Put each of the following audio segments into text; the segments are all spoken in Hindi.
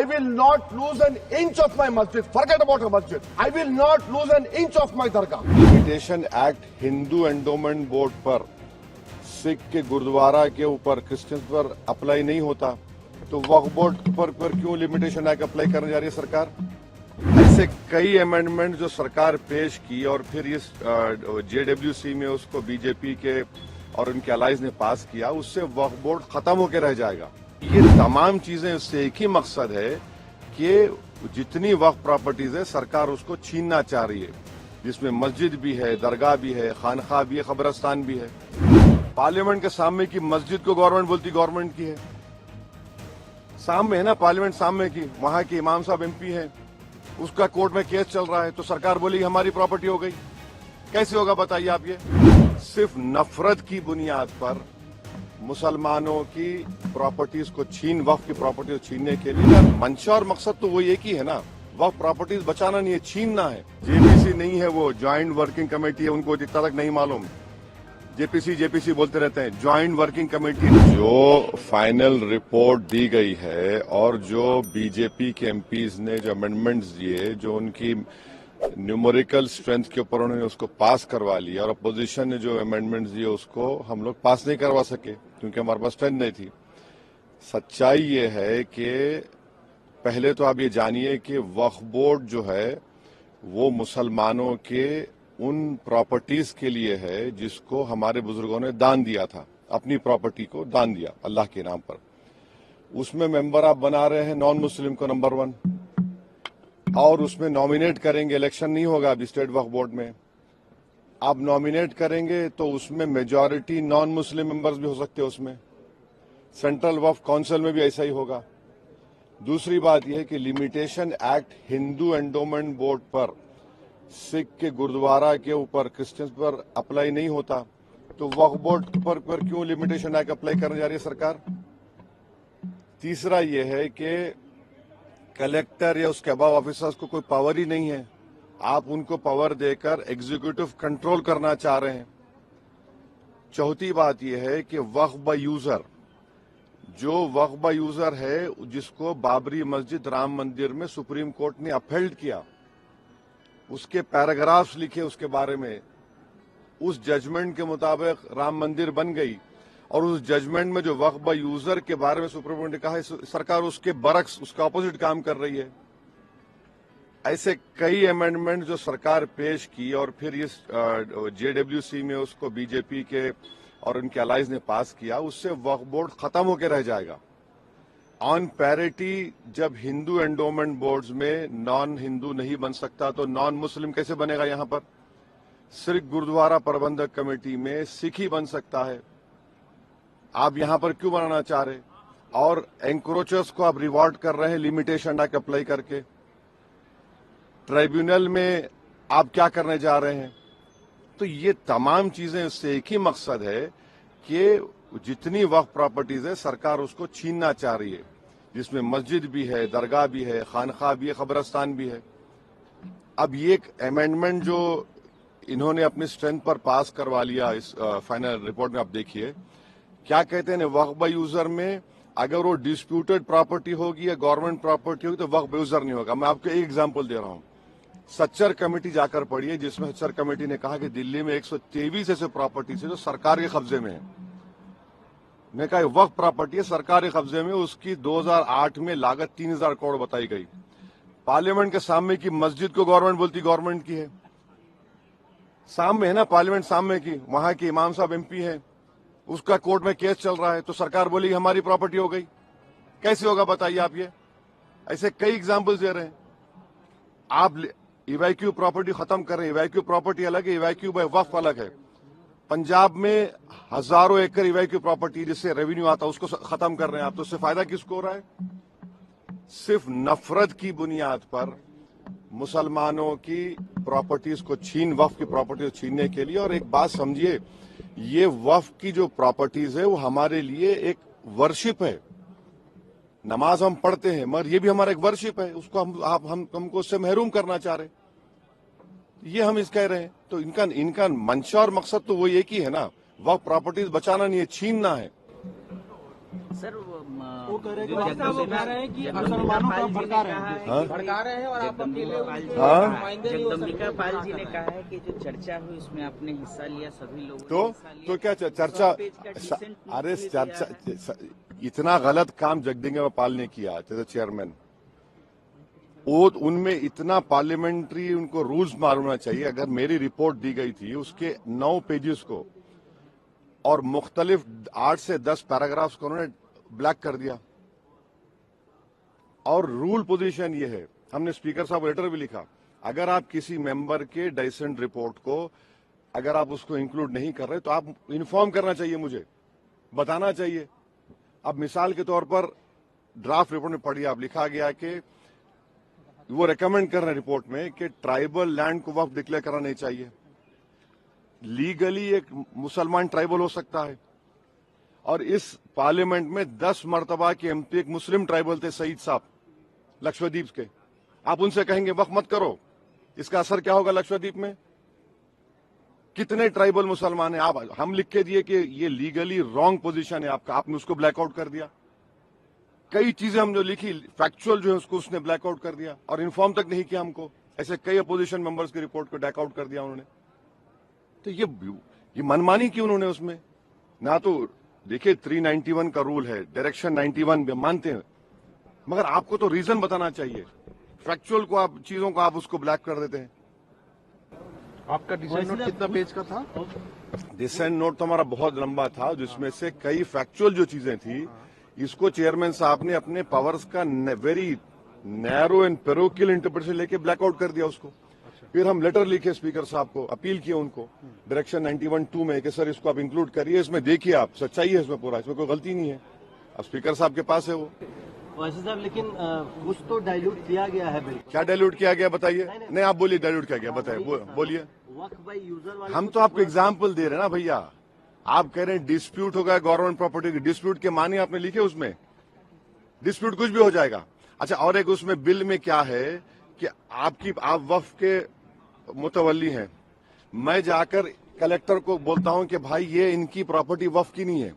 I will not lose an inch of my masjid. Forget about a masjid. I will not lose an inch of my dargah. Limitation act Hindu endowment board पर, सिख के गुरुद्वारा के ऊपर, क्रिश्चियंस पर अप्लाई नहीं होता, तो वक्फ बोर्ड पर क्यों लिमिटेशन एक्ट अप्लाई करने जा रही है सरकार? ऐसे कई अमेंडमेंट जो सरकार पेश की और फिर इस जेडब्ल्यूसी में उसको बीजेपी के और उनके अलाइज ने पास किया, उससे वक्फ बोर्ड खत्म होकर रह जाएगा। ये तमाम चीजें उससे एक ही मकसद है कि जितनी वक्फ प्रॉपर्टीज है सरकार उसको छीनना चाह रही है, जिसमें मस्जिद भी है, दरगाह भी है, खानखा भी है, कब्रिस्तान भी है। पार्लियामेंट के सामने की मस्जिद को गवर्नमेंट बोलती गवर्नमेंट की है, सामने है ना पार्लियामेंट सामने की, वहां के इमाम साहब एमपी हैं, उसका कोर्ट में केस चल रहा है, तो सरकार बोली हमारी प्रॉपर्टी हो गई। कैसे होगा बताइए आप? ये सिर्फ नफरत की बुनियाद पर मुसलमानों की प्रॉपर्टीज को वक्फ की प्रॉपर्टी को छीनने के लिए मंशा और मकसद तो वो एक ही है ना, वक्फ प्रॉपर्टीज बचाना नहीं है, छीनना है। जेपीसी नहीं है, वो ज्वाइंट वर्किंग कमेटी है, उनको जितना तक नहीं मालूम, जेपीसी बोलते रहते हैं, ज्वाइंट वर्किंग कमेटी। जो फाइनल रिपोर्ट दी गई है और जो बीजेपी के एमपीज ने जो अमेंडमेंट्स दिए, जो उनकी न्यूमेरिकल स्ट्रेंथ के ऊपर उन्होंने उसको पास करवा लिया, और अपोजिशन ने जो अमेंडमेंट्स दिए उसको हम लोग पास नहीं करवा सके क्योंकि हमारे पास स्ट्रेंथ नहीं थी। सच्चाई ये है कि पहले तो आप ये जानिए कि वक्फ बोर्ड जो है वो मुसलमानों के उन प्रॉपर्टीज के लिए है जिसको हमारे बुजुर्गों ने दान दिया था, अपनी प्रॉपर्टी को दान दिया अल्लाह के नाम पर। उसमें मेंबर आप बना रहे हैं नॉन मुस्लिम को नंबर 1, और उसमें नॉमिनेट करेंगे, इलेक्शन नहीं होगा अभी स्टेट वक्फ बोर्ड में, आप नॉमिनेट करेंगे तो उसमें मेजॉरिटी नॉन मुस्लिम मेंबर्स भी हो सकते हैं उसमें। सेंट्रल वक्फ काउंसिल में भी ऐसा ही होगा। दूसरी बात यह है कि limitation act Hindu endowment board पर, सिख के गुरुद्वारा के ऊपर, क्रिश्चियंस पर अप्लाई नहीं होता, तो वक्फ बोर्ड पर क्यों लिमिटेशन एक्ट अप्लाई करने जा रही है सरकार? तीसरा यह है कि कलेक्टर या उसके अबाव ऑफिसर्स को कोई पावर ही नहीं है, आप उनको पावर देकर एग्जीक्यूटिव कंट्रोल करना चाह रहे हैं। चौथी बात यह है कि वक्फ बाय यूजर, जो वक्फ बाय यूजर है जिसको बाबरी मस्जिद राम मंदिर में सुप्रीम कोर्ट ने अपहेल्ड किया, उसके पैराग्राफ्स लिखे उसके बारे में, उस जजमेंट के मुताबिक राम मंदिर बन गई, और उस जजमेंट में जो वक्फ बाय यूजर के बारे में सुप्रीम कोर्ट ने कहा है, सरकार उसके बरक्स, उसका ऑपोजिट काम कर रही है। ऐसे कई अमेंडमेंट जो सरकार पेश की और फिर इस जेडब्ल्यूसी में उसको बीजेपी के और उनके अलाइज ने पास किया, उससे वक्फ बोर्ड खत्म होकर रह जाएगा। ऑन पैरिटी, जब हिंदू एंडोमेंट बोर्ड्स में नॉन हिंदू नहीं बन सकता तो नॉन मुस्लिम कैसे बनेगा? यहां पर सिर्फ गुरुद्वारा प्रबंधक कमेटी में सिख ही बन सकता है, आप यहां पर क्यों बनाना चाह रहे? और एंक्रोचर्स को आप रिवॉर्ड कर रहे हैं लिमिटेशन एक्ट अप्लाई करके। ट्राइब्यूनल में आप क्या करने जा रहे हैं? तो ये तमाम चीजें उससे एक ही मकसद है कि जितनी वक्फ प्रॉपर्टीज है सरकार उसको छीनना चाह रही है, जिसमें मस्जिद भी है, दरगाह भी है, खानखा भी है, कब्रिस्तान भी है। अब ये एक अमेंडमेंट जो इन्होंने अपनी स्ट्रेंथ पर पास करवा लिया, इस फाइनल रिपोर्ट में आप देखिए क्या कहते हैं, वक्फ बाय यूजर में अगर वो डिस्प्यूटेड प्रॉपर्टी होगी या गवर्नमेंट प्रॉपर्टी होगी तो वक्फ बाय यूजर नहीं होगा। मैं आपको एक एग्जांपल दे रहा हूं, सच्चर कमेटी जाकर पढ़िए, जिसमें सच्चर कमेटी ने कहा कि दिल्ली में 123 ऐसे प्रॉपर्टी है जो सरकार के कब्जे में है। मैं कहा वक्फ प्रॉपर्टी है सरकार के कब्जे में, उसकी 2008 में लागत 3000 करोड़ बताई गई। पार्लियामेंट के सामने की मस्जिद को गवर्नमेंट बोलती गवर्नमेंट की है, सामने है ना पार्लियामेंट सामने की, वहां के इमाम साहब एमपी हैं, उसका कोर्ट में केस चल रहा है, तो सरकार बोली हमारी प्रॉपर्टी हो गई। कैसे होगा बताइए आप? ये ऐसे कई एग्जांपल्स दे रहे हैं। आप इवैक्यू प्रॉपर्टी खत्म कर रहे हैं, इवैक्यू प्रॉपर्टी अलग है, इवैक्यू बाय वक्फ अलग है। पंजाब में हजारों एकड़ इवैक्यू प्रॉपर्टी जिससे रेवेन्यू आता है उसको खत्म कर रहे हैं आप, तो उससे फायदा किसको हो रहा है? सिर्फ नफरत की बुनियाद पर मुसलमानों की प्रॉपर्टीज को वक्फ की प्रॉपर्टी को छीनने के लिए। और एक बात समझिए, ये वक्फ की जो प्रॉपर्टीज है वो हमारे लिए एक वर्शिप है। नमाज हम पढ़ते हैं मगर ये भी हमारा एक वर्शिप है, उसको हमको उससे महरूम करना चाह रहे, ये हम इस कह रहे हैं। तो इनका मंशा और मकसद तो वो एक ही है ना, वक्फ प्रॉपर्टीज बचाना नहीं है, छीनना है। सर वो कह रहे हैं कि जगदम्बिका रहे हैं कि मुसलमानों का भड़का रहे हैं हाँ? भड़का रहे हैं और आप अकेले हाँ? जगदम्बिका पाल जी ने कहा है कि जो चर्चा हुई उसमें आपने हिस्सा लिया, सभी लोगों तो ने हिस्सा लिया। क्या चर्चा? 100 पेज का dissent अरे note चर्चा दिया है। इतना गलत काम जगदम्बिका पाल ने किया एज चेयरमैन। वो उनमें इतना पार्लियामेंट्री उनको रूल्स मालूम चाहिए। अगर मेरी रिपोर्ट दी गई थी उसके 9 पेजेस को और मुख्तलिफ 8 से 10 पैराग्राफ्स को उन्होंने ब्लैक कर दिया। और रूल पोजीशन ये है, हमने स्पीकर साहब को लेटर भी लिखा, अगर आप किसी मेंबर के डिसेंट रिपोर्ट को अगर आप उसको इंक्लूड नहीं कर रहे तो आप इन्फॉर्म करना चाहिए, मुझे बताना चाहिए। अब मिसाल के तौर पर ड्राफ्ट रिपोर्ट में पढ़िए, आप लिखा गया कि वो रेकमेंड कर रहे हैं रिपोर्ट में कि ट्राइबल लैंड को वक्फ डिक्लेयर करना नहीं चाहिए। लीगली एक मुसलमान ट्राइबल हो सकता है, और इस पार्लियामेंट में 10 मर्तबा के एमपी एक मुस्लिम ट्राइबल थे, सईद साहब लक्षद्वीप के। आप उनसे कहेंगे वक्फ मत करो, इसका असर क्या होगा लक्षद्वीप में? कितने ट्राइबल मुसलमान हैं? आप हम लिख के दिए कि ये लीगली रॉन्ग पोजीशन है आपका, आपने उसको ब्लैकआउट कर दिया। कई चीजें हम जो लिखी फैक्चुअल जो है उसको उसने ब्लैकआउट कर दिया और इन्फॉर्म तक नहीं किया हमको। ऐसे कई अपोजिशन मेंबर्स की रिपोर्ट को ब्लैकआउट कर दिया उन्होंने। तो ये मनमानी की उन्होंने उसमें ना तो देखिए 391 का रूल है, डायरेक्शन 91 भी मानते हैं, मगर आपको तो रीजन बताना चाहिए। फैक्चुअल को आप चीजों को आप उसको ब्लैक कर देते हैं। आपका डिसीजन नोट कितना पेज का था? डिसेंट नोट तो हमारा बहुत लंबा था, जिसमें से कई फैक्चुअल जो चीजें थी इसको चेयरमैन साहब ने अपने पावर्स का very narrow and parochial interpretation लेके ब्लैकआउट कर दिया उसको। फिर हम लेटर लिखे स्पीकर साहब को, अपील किए उनको डायरेक्शन 91(2) में कि सर इसको आप इंक्लूड करिए, इसमें देखिए आप सच्चाई है इसमें पूरा, इसमें कोई गलती नहीं है। अब स्पीकर साहब के पास है वो। वैसे साहब लेकिन कुछ तो डाइल्यूट किया गया है बिल्कुल। क्या डाइल्यूट किया गया बताइए? नहीं आप बोलिए डाइल्यूट किया गया, बताइए बोलिए। वक्फ बाय यूजर वाले हम तो आपको एग्जाम्पल दे रहे हैं ना भैया। आप कह रहे हैं डिस्प्यूट होगा गवर्नमेंट प्रॉपर्टी की, डिस्प्यूट के माने आपने लिखे उसमें, डिस्प्यूट कुछ भी हो जाएगा। अच्छा, और एक उसमें बिल में क्या है कि आप वक्फ के मुतवल्ली हैं, मैं जाकर कलेक्टर को बोलता हूं कि भाई ये इनकी प्रॉपर्टी वक्फ की नहीं है,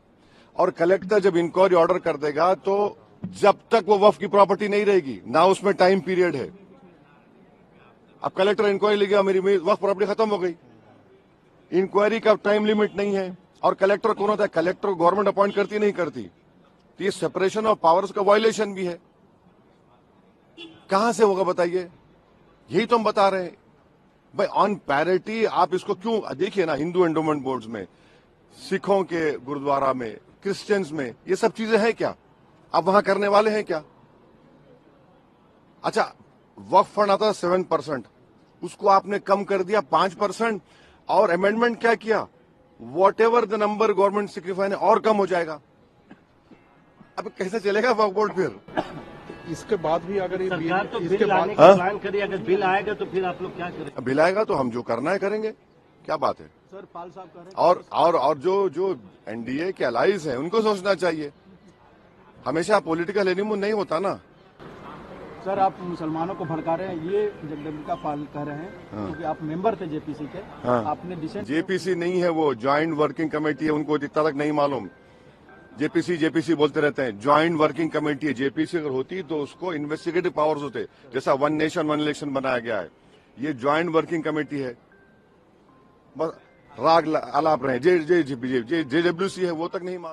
और कलेक्टर जब इंक्वायरी ऑर्डर कर देगा तो जब तक वो वक्फ की प्रॉपर्टी नहीं रहेगी ना उसमें टाइम पीरियड है। अब कलेक्टर इंक्वायरी ले गया, मेरी वक्फ प्रॉपर्टी खत्म हो गई, इंक्वायरी का टाइम लिमिट नहीं है। और कलेक्टर कौन होता है? कलेक्टर गवर्नमेंट अपॉइंट करती नहीं करती, तो ये सेपरेशन ऑफ पावर्स का वायलेशन भी है। कहां से होगा बताइए? यही तो हम बता रहे हैं भाई, ऑन पैरिटी आप इसको क्यों देखिए ना, हिंदू एंडोमेंट बोर्ड्स में, सिखों के गुरुद्वारा में, क्रिश्चियंस में, ये सब चीजें हैं क्या? आप वहां करने वाले हैं क्या? अच्छा, वक्फ फंड आता था 7%, उसको आपने कम कर दिया 5%, और अमेंडमेंट क्या किया? What ever the number government signify है और कम हो जाएगा। अब कैसे चलेगा वक्फ बोर्ड? फिर इसके बाद भी अगर ये सरकार तो इसके बिल बाद लाने का प्लान करिए, अगर बिल आएगा तो फिर आप लोग क्या करेंगे? बिल आएगा तो हम जो करना है करेंगे, क्या बात है। सर पाल साहब कह रहे हैं और जो एनडीए के अलाइज हैं उनको सोचना चाहिए, हमेशा पॉलिटिकल एनिमो नहीं होता ना। सर आप मुसलमानों को भड़का रहे हैं, ये जगदम्बिका पाल कह रहे हैं, क्योंकि आप मेंबर थे जेपीसी के। आपने डिसेंट जेपीसी नहीं है, वो ज्वाइंट वर्किंग कमेटी है, उनको इतना तक नहीं मालूम। जेपीसी बोलते रहते हैं, ज्वाइंट वर्किंग कमेटी है। जेपीसी अगर होती तो उसको इन्वेस्टिगेटिव पावर्स होते, जैसा वन नेशन वन इलेक्शन बनाया गया है। ये ज्वाइंट वर्किंग कमेटी है, बस राग आलाप रहे। जेडब्ल्यूसी है, वो तक नहीं मालूम।